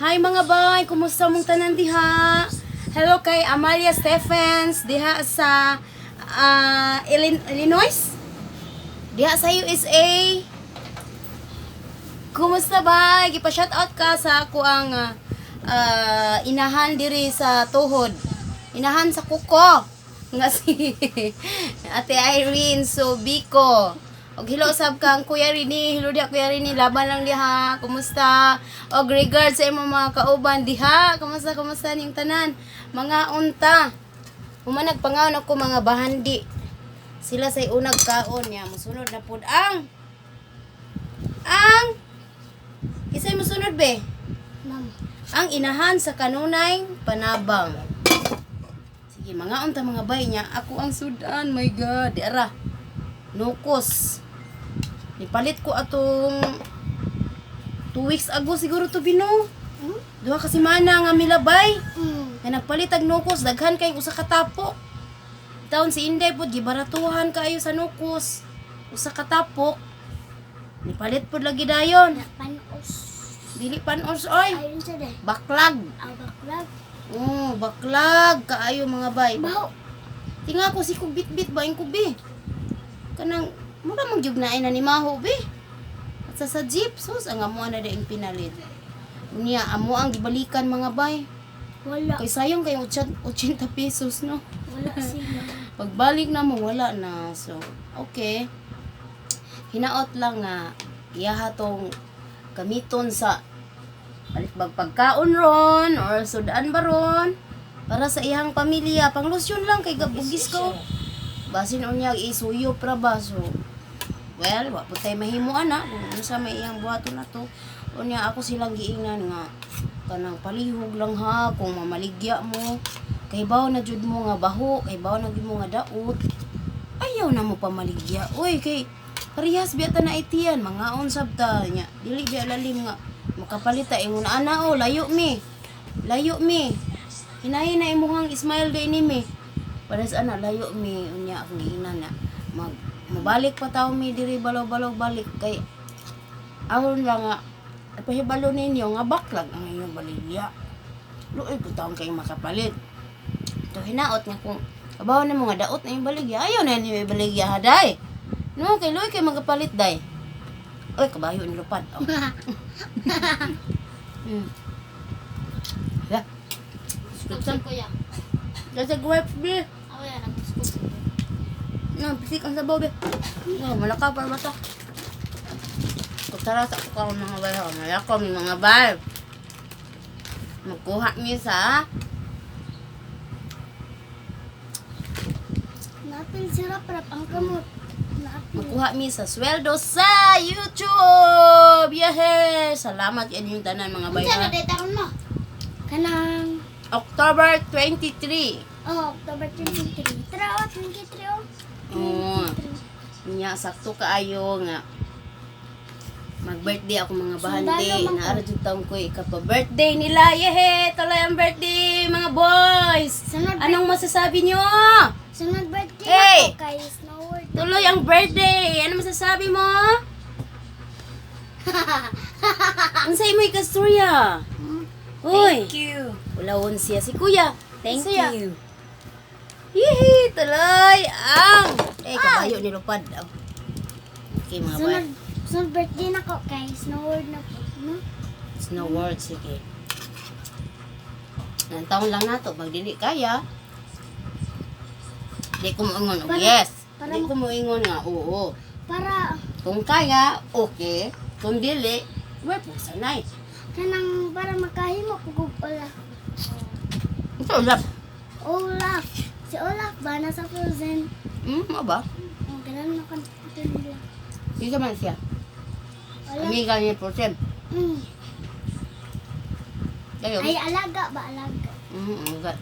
Hi mga bay, kumusta mong tanan diha? Hello kay Amalia Stephens diha sa Illinois? Diha sa USA. Kumusta bay? Gipa-shout out ka sa ako ang inahan diri sa tuhod. Inahan sa kuko. Nga si Ate Irene Sobiko. Og hello sab kang Kuya Rini, hello diha Kuya Rini, laban lang diha. Kumusta? Og regards sa imong mga kauban diha. Kumusta ning tanan? Mga unta. Humanag pangaon ako mga bahandi. Sila say unag kaon niya, mosunod na pud ang isay mosunod be? Ma'am. Ang inahan sa kanunay panabang. Sige, mga unta mga bay niya. Ako ang sudan, my God. Di ara. Nukos. Nipalit ko atong 2 weeks ago siguro to Bino. Duha ka semana nga milabay. Nga nagpalit ag nukos. Daghan kay usa ka tapok. Taon si Inday po, gibaratuhan kaayo sa nukos. Usa ka tapok. Nipalit po lagi dayon. Panos. Dili panos, oy. Ayun sa day. Baklag. Baklag. Baklag kaayo mga bay. Baho. Tinga ko si kubit-bit ba yung kubi. Kanang mura mang jugnaay na ni Maho be. At sa jeep sus ang amo na daing pinalit. Unya amo ang gibalikan mga bay. Wala. Kay sayang kay 80 pesos no. Wala sila. Pagbalik na mo wala na. So okay. Hinaot lang nga iyaha tong gamiton sa balik pagkaon ron or sudan ba ron para sa iyang pamilya. Panglusyon lang kay gabugis ko. Basin unya isuyo pra ba so. Well, wa po tayo mahimuan na kung ano sa may iyang buhaton na to. Unya ako silang giingnan nga kanang palihog lang ha kung mamaligya mo. Kay bawo na jud mo nga baho, kay bawo na jud mo nga daot. Ayaw na mo pamaligya. Uy, kay parehas biya na itiyan, mga unsab ta nya. Dili biya lalim nga makapalita ingon ana o layo mi. Layo mi. Hinahin na imuhang smile day ni mi. Pares ana layo mi unya akong giingnan na mabalik pa taw mi diri balaw-balaw balik kay awon lang nga pahibalo ninyo nga baklag ang inyong baligya. Luoy ko taon kay makapalit. To hinaot nga kung kabaw na mga daot na yung baligya. Ayaw na yung baligya haday. No, kay luoy kay magapalit day. Oy, kabayo ni lupad. Oh. Ya. Saan ko yan? Kasi guwep be. Ako yan. Nag-scoop. Pisik ang sabaw be. Malaka para mata. Tara sa ako mga bayo. Malaka may mga bayo. Magkuha niyo sa Napil sirap rap ang kamot. Napil. magkuha mi sa sweldo sa YouTube. Yehey! Salamat yan yung tanan mga bayo. Saan na day taon mo? Kanang October 23. October 23. Tara, 23 oh. Oo. Nya sakto kaayo nga mag-birthday ako mga bahandi. Sundalo man ko. Naara jud taon ko ikapa-birthday nila. Yehey! Tuloy ang birthday mga boys. Sunod Anong masasabi nyo? Sunod birthday Hey! ako kay Snowword. Tuloy ang birthday. Ano masasabi mo? Ang sa'yo mo ikastorya. Uy. Thank you. Ulawon siya si kuya. Thank Siya. you. Hihi, tuloy ang kabayo ni Lupad. Oh. Okay mga Sunod, bay. sunod birthday na ko kay Snowword na po. No? Snow World, sige. Ng taon lang nato, pag dili kaya, di ko moingon, oh, Para- yes. para Di ko moingon nga, oo. Para Kung kaya, okay. Kung dili, well, sanay. kanang para makahimo ko kog Olaf. Ito, lap. Olaf. Si Olaf ba nasa Frozen? Ano ba? Ang ganun na kan nila. Dito man siya. Olaf. Amiga niya po siya. Kayo? Ay alaga ba alaga? Agad.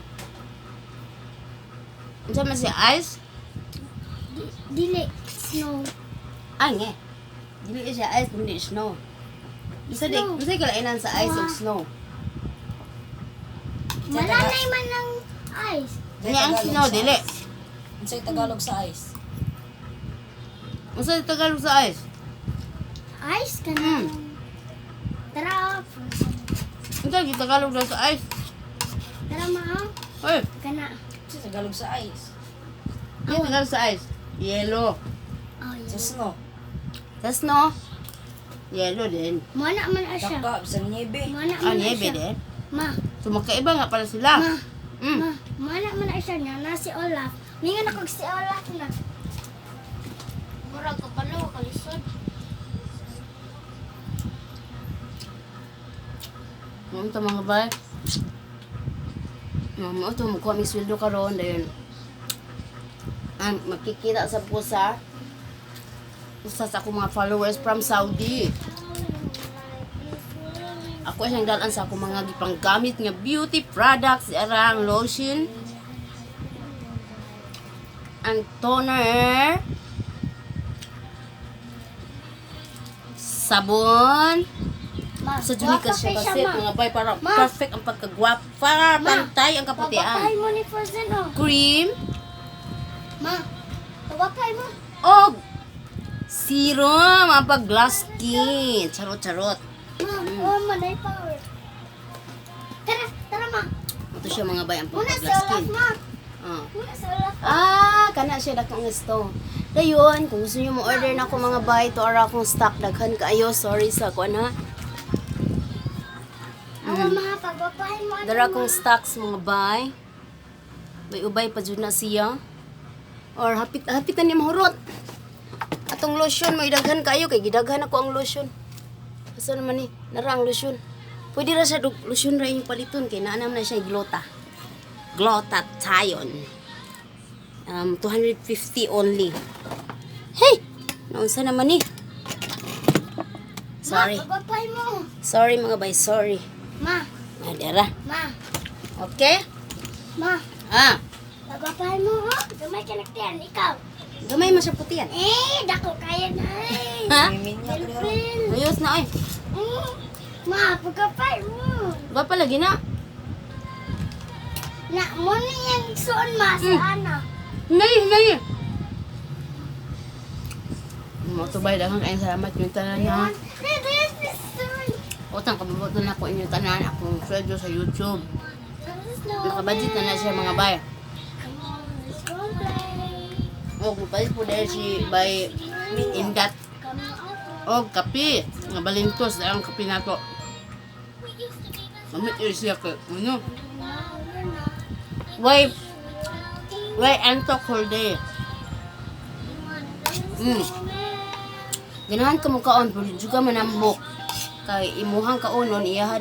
Ano man siya? Ice? Dili snow. Ay, nga. Dili siya ice, kundi snow. Snow. Bisa kalainan sa ice ug snow. Malanay man ng ice. Nga ang snow, dili. Ano sa'yo Tagalog sa ice? Ano sa Tagalog sa ice? Ice kanang Tara, Ito, Tagalog daw sa ice. Tara ma, oh. Oy, Kana. Sa Tagalog sa ice. yung Tagalog sa ice. Yellow. Oh, Sa yeah. snow. Tas no? Yellow din. Mana man na siya. Daka, sa niebe. Mana Ah, man na niebe siya. din. Ma, So, magkaiba nga pala sila. ma, Mm. ma. Mana man na siya niya. Na si Olaf. Ningan ako si Olaf na. Murag ka pala, kalisod. Ano ito mga bay? Mama, ito, magkuha may sweldo karon dayon. Makikita sa pusa. Pusa sa akong mga followers from Saudi. Ako siyang dalan sa akong mga gipanggamit nga beauty products, arang lotion, ang toner, sabon. Ma, Sa Junica siya gwapa kasi ma. mga bay para Ma. perfect ang pagkagwapa, pantay ang kaputian. Pagwapay mo ni Frozen, oh. Cream, Ma, pagwapay mo. og serum, ang pag glass skin. Charot-charot. Ma, oh, manay power. Tara, tara ma. Ito siya mga bay ang Muna pag si glass Olaf, skin. ma. Ah. Muna si Olaf. Kana siya dakong gusto. Dayon, kung gusto niyo mo order na ako mga bay, to ara akong stock daghan kaayo. Sorry sa kuan ha. Oo, ma, pagwapay mo. Dara akong stocks mga bay. Bay ubay pa jud na siya. Or hapitan ni mahurot. Atong lotion mo idaghan kayo kay gidaghan ako ang lotion. Asa naman ni? Nara ang lotion. Pwede ra siya lotion ra yung paliton kay naanam na siya glota. Glutathione. 250 only. Hey! Naunsa naman ni? Sorry. Ma, pagwapay mo. Sorry mga bay, sorry. Ma, Nadera. ma, Okay? ma. Ah, Pagwapay mo, oh. Gamay ka nagtiyan, ikaw. gamay man siya puti yan. Dako kaya na eh. Ha? Mimin nga kaya ron. Pilpil. Ayos na ay. Ma, pagwapay mo. Ba lagi na? Na, mo na yan suon ma sa ano. Hinay. Mo to bay daghang kayong salamat yung tanan ha. Utang kababot na ako inyong tanan akong sweldo sa YouTube. Nakabudget na siya mga bay. O mupalit po dahil si bay ingat. O kape. Nga balintos dahil ang kape na to. Mamit yun siya ka. Ano? Why antok whole day? Ganahan ka mo kaon, pero juga manambok. Kay imuhang kaunon, iyaha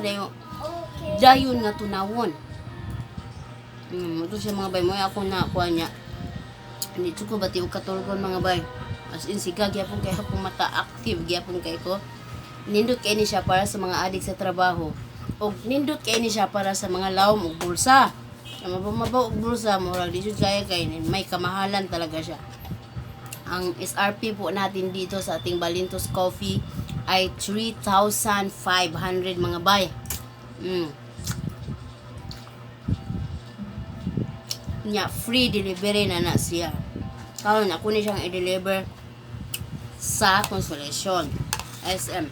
dayon nga tunawon. Ito siya mga bay, mo ako na kuha niya. Hindi ko bati og katulgon mga bay. As in siga gyapon kay akong mata active gyapon kay ko. Nindot kay ni siya para sa mga adik sa trabaho. Og nindot kay ni siya para sa mga lawom ug bulsa. Ang mabaw og bulsa murag di jud kaya kay may kamahalan talaga siya. Ang SRP po natin dito sa ating Balintos Coffee ay 3,500 mga bay. Nya free delivery na siya. Karon ako ni siyang i-deliver sa Consolacion SM.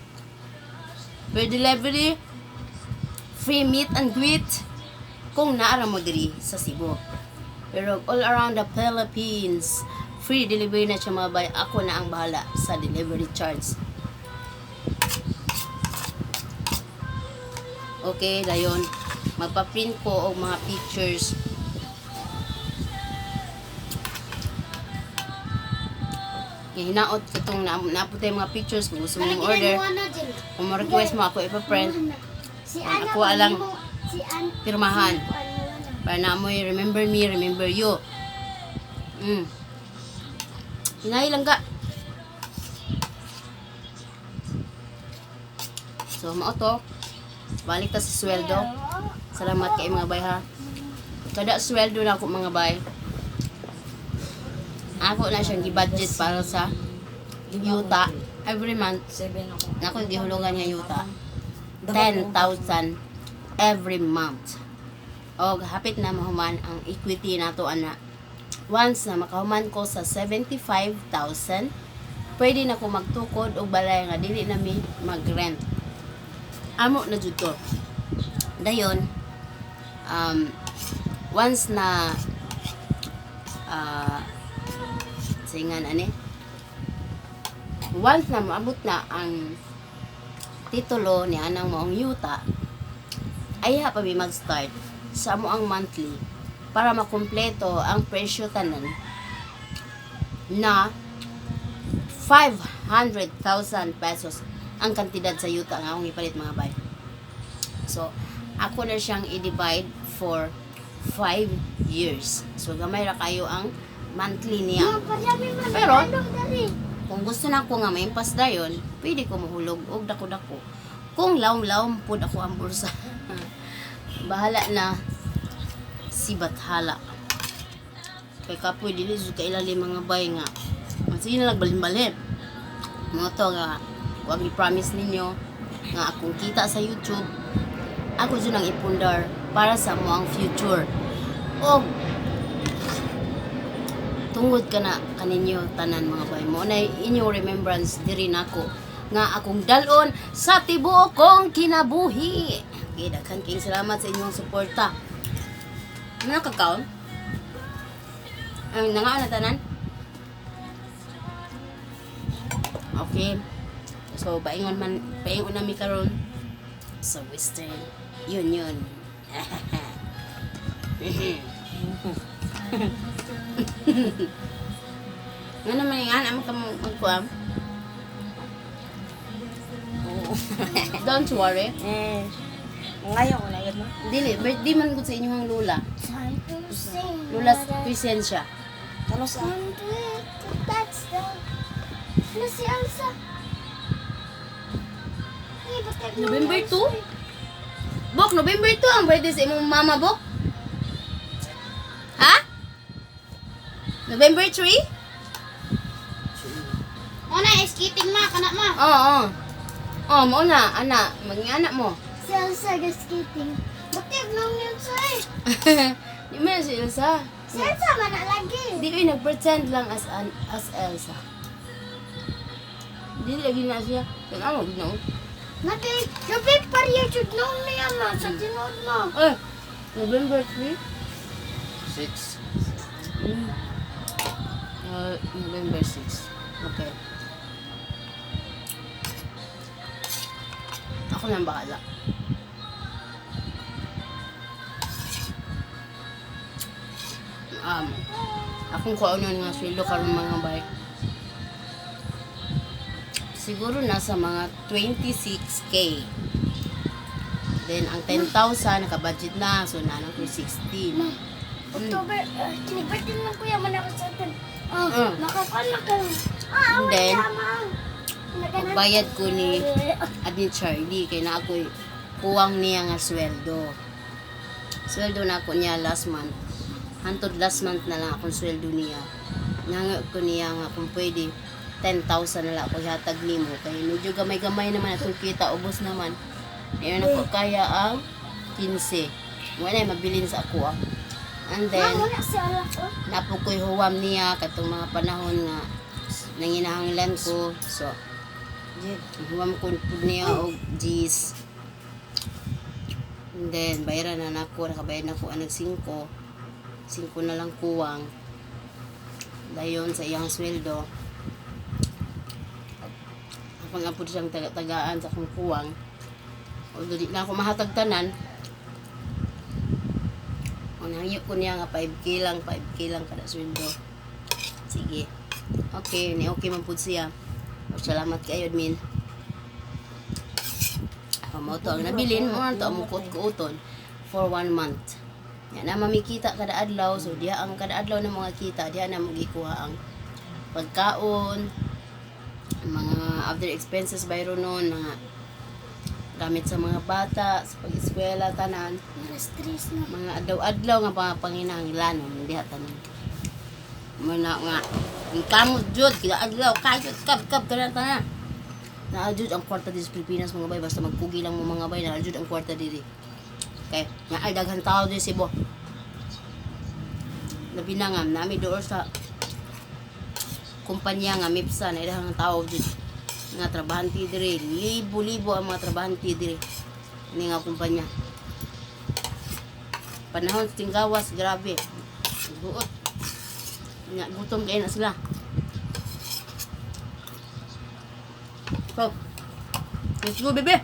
Free delivery, free meet and greet kung naara mo diri sa Cebu. Pero all around the Philippines, free delivery na siya mga bay. Ako na ang bahala sa delivery charge. Okay, dayon. Magpa-print ko og mga pictures. Hinaot ko itong naputay mga pictures kung gusto mong order. Kung ma-request mo ako ipa-print, Si Ako alang si Ana. pirmahan. Para na mo remember me, remember you. Hinay lang ka. So, mao to. Balik ta sa sweldo. Salamat kay mga bay ha. Kada sweldo na ako mga bay. Ako na siyang gi-budget para sa yuta. Every month, 7 ako. ako gihulugan niya yuta. 10,000 every month. O hapit na mahuman ang equity nato ana. Once na makahuman ko sa 75,000, pwede na ko magtukod og balay nga dili na mi mag-rent. Amo na jud to. Dayon, once na singan ani, once na maabot na ang titulo ni anang maong yuta, ay pa mi mag-start sa mo ang monthly para makumpleto ang presyo tanan na 500,000 pesos ang kantidad sa yuta nga akong ipalit mga bay. So, ako na siyang i-divide for 5 years. So, gamay ra kayo ang monthly niya. Pero, kung gusto na ko nga maimpas dayon, pwede ko mahulog og dako-dako. Kung lawom-lawom pud ako ang bursa. Bahala na si Bathala. Kay kapoy dili sa kailalim mga bay nga. Sige na nagbalin-balin. Mga to nga, huwag i-promise ninyo nga akong kita sa YouTube, ako dyan ang ipundar para sa mo ang future. O, tungod ka na kaninyo tanan mga bay mo na inyong remembrance diri nako nga akong dalon sa tibuok kong kinabuhi. Okay, daghan kayong salamat sa inyong suporta. Ano kakaon? Ang nangaan na tanan? Okay. So, paingon nami karon sa Western Union. Nga naman yung anak mo magkuam. Don't worry. Ngayon ko na yun, no? Dili, birthday man gud sa inyong lula. Lula Crescencia. Talo sa... Ano si Elsa? November 2? Bok, November 2 ang birthday sa imong mama, Bok? Ha? November 3? O na, skating ma, kanak ma. Oo. Oh, mo na, anak. Maging anak mo. Si Elsa skating. Bakit nang Elsa eh? Di mo na si Elsa. Si Elsa man na lagi. Di ko nag-pretend lang as Elsa. Di lagi na siya. Kaya mo, no? Napit pariya jud noon niya ma sa tinod mo. November 3? 6. November 6. Okay. Ako nang bahala. Akong kaunon nga sweldo karon mga bay. Siguro nasa mga 26K. Then ang 10,000 naka-budget na, so nanang ko 16. October, kinibirthday lang kuya man ako sa atin. Mm. Makakuan na ka. And then, Naganan. bayad ko ni Admin Charlie kay na ako'y kuwang niya nga sweldo. Sweldo na ako niya last month. Hantod last month na lang akong sweldo niya. Nangag ko niya nga kung pwede 10,000 na lang ako ihatag nimo kay medyo gamay-gamay naman atong kita, ubos naman. Ayun ako kaya ang 15. Wala mabilin sa ako ah. And then, Wala si Alak oh. napukoy huwam niya katong mga panahon nga nanginahanglan ko. So, huwam ko pud niya og G's. And then, bayaran na nako, nakabayad na ko anag 5 na lang kuwang. Dayon sa iyang sweldo. Ako nga po siyang tagaan sa akong kuwang. O dili na ako mahatag tanan. O nangyo ko niya nga 5K lang kada sweldo. Sige. Okay, okay man pud siya. O, salamat kayo, admin. Ako mo to ang nabilin mo to ang mukot-kuoton for 1 month. Yan na mamikita kada adlaw, so diha ang kada adlaw ng mga kita, diha na magikuha ang pagkaon, mga other expenses bayro noon, mga gamit sa mga bata, sa pag-eskwela tanan, Stress na. mga adlaw-adlaw nga mga panginahanglanon diha tanan. Muna nga ang kamot jud kila adlaw kayo kap tanan. Na jud ang kwarta dito sa Pilipinas mga bay, basta magpugi lang mo mga bay, na jud ang kwarta diri. Okay, nga ay daghan tao di Cebu. Labi na nga nami doon sa kumpanya nga MIPSA na daghang tao dito nga trabahante dire, libo-libo ang mga trabahante dire ni nga kumpanya. Panahon sa tinggawas, grabe. Buot. Nya, gutom kayo na sila. So, let's go, bebe.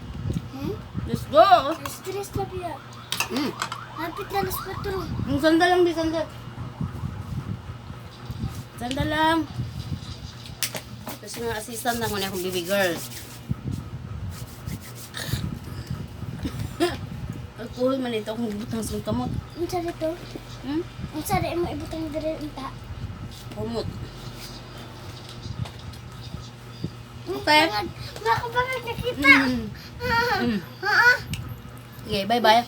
Hmm? Let's go. Stress na biya. Mm. Hapit na nas 4. Yung sandal lang, di sandal. Sandal lang. Tapos yung assistant na kung akong baby girl. Alcohol man ito akong butang sa kamot. Unsa dito? Hmm? Unsa di mo ibutang dire unta? Kamot. Okay. Makabangag nakita. Mm. Ah. Mm. Ah. Okay, bye-bye.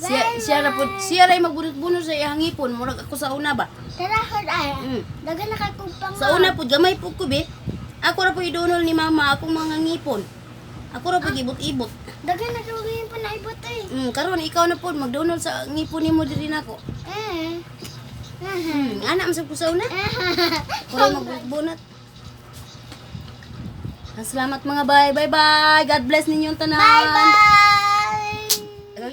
Siya ray magbunot-bunot sa iyang ngipon. Murag ako sa una ba? Tara hod ay. Mm. Dagan nakakupang. Sa una po, gamay po ko, be. Ako ra po idunol ni mama akong mga ngipon. Ako ra po ibot-ibot. Dagan nakawin pa na ibot eh. Karon ikaw na po magdunol sa ngipon nimo diri nako. Anak man sa ko sa una. Ako ra magbunot. Salamat mga bye. Bye-bye. God bless ninyong tanan. Bye-bye!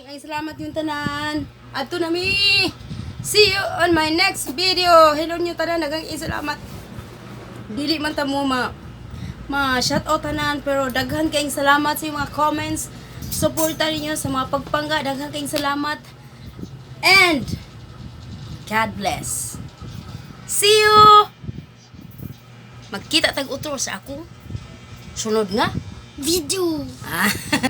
Ay, salamat yung tanan. Ato na mi. See you on my next video. Hello nyo tanan. Nagang salamat. Dili man ta mo ma-shout out tanan. Pero daghan kayong salamat sa mga comments. Suporta ninyo sa mga pagpangga. Daghan kayong salamat. And God bless. See you. Magkita tag-utro sa ako. Sunod nga. Video! Ah.